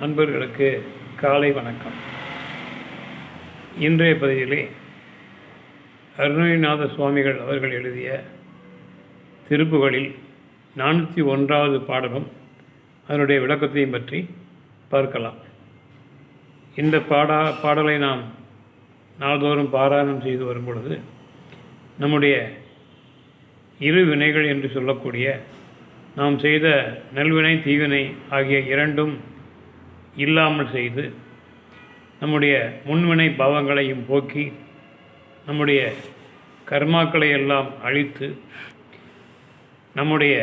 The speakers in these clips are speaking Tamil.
அன்பர்களுக்கு காலை வணக்கம். இன்றைய பதிவிலே அருணகிரிநாத சுவாமிகள் அவர்கள் எழுதிய திருப்புகழில் 401வது பாடலும் அதனுடைய விளக்கத்தையும் பற்றி பார்க்கலாம். இந்த பாடலை நாம் நாள்தோறும் பாராயணம் செய்து வரும் பொழுது நம்முடைய இரு வினைகள் என்று சொல்லக்கூடிய நாம் செய்த நல்வினை தீவினை ஆகிய இரண்டும் இல்லாமல் செய்து நம்முடைய முன்வினை பாவங்களையும் போக்கி நம்முடைய கர்மாக்களை எல்லாம் அழித்து நம்முடைய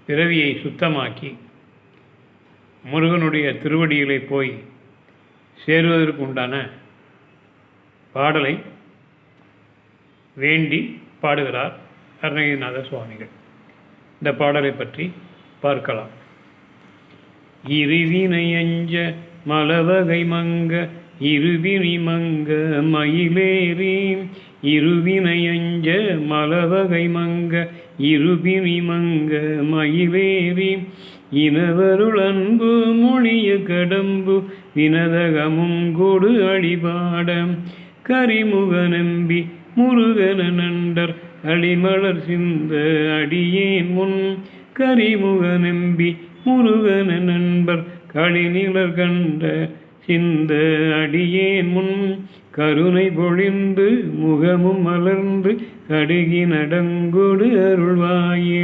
பிறவியை சுத்தமாக்கி முருகனுடைய திருவடியிலே போய் சேருவதற்கு உண்டான பாடலை வேண்டி பாடுகிறார் அருணகிரிநாத சுவாமிகள். இந்த பாடலை பற்றி பார்க்கலாம். இருவினை அஞ்ச மலவகை மங்க இருவினி மங்க மயிலேறி இருவினை அஞ்ச மலவகை மங்க இருபினி மங்க மயிலேறி இனவருள் அன்பு மொழிய கடம்பு வினதகமும் கொடு அடிபாட கரிமுக நம்பி முருகன நண்டர் அடிமலர் சிந்த அடியேன் முன் கரிமுக நம்பி முருகன நண்பர் களிநிலர் கண்ட சிந்த அடியேன் முன் கருணை பொழிந்து முகமும் மலர்ந்து கடுகி நடங்கொடு அருள்வாயே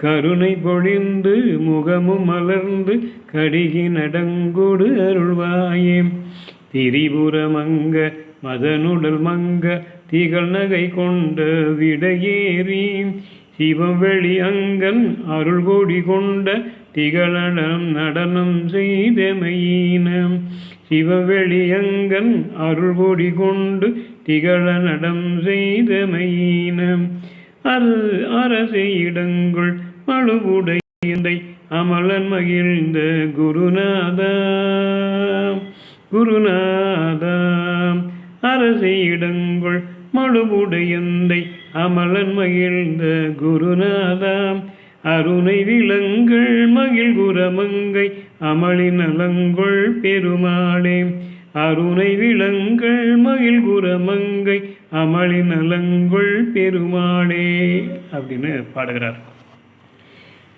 கருணை பொழிந்து முகமும் மலர்ந்து கடுகி நடங்கொடு அருள்வாயே திரிபுரமங்க மதனுடல் மங்க திகழ் நகை கொண்ட விடையேறி சிவவெளி அங்கன் அருள் கொடி கொண்ட திகழனம் நடனம் செய்தமையினம் சிவவெளி அங்கன் அருள் கொடி கொண்டு திகழ நடம் செய்தமையினம் அரசை இடங்குள் மழுவுடையந்தை அமலன் மகிழ்ந்த குருநாதா அரசை இடங்குள் மழுவுடையந்தை அமலன் மகிழ்ந்த குருநாதாம் அருணை விலங்கள் மகிழ் குரமங்கை அமளி நலங்கொள் பெருமாளே அருணை விலங்கள் மகிழ் குரமங்கை அமளி நலங்கொள் பெருமாளே அப்படின்னு பாடுகிறார்.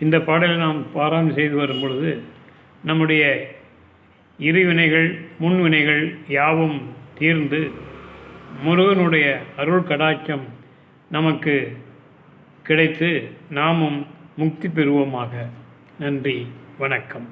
இந்த பாடலை நாம் பாராயணம் செய்து வரும் பொழுது நம்முடைய இருவினைகள் முன்வினைகள் யாவும் தீர்ந்து முருகனுடைய அருள் கடாட்சம் நமக்கு கிடைத்து நாமும் முக்தி பெறுவோமாக. நன்றி, வணக்கம்.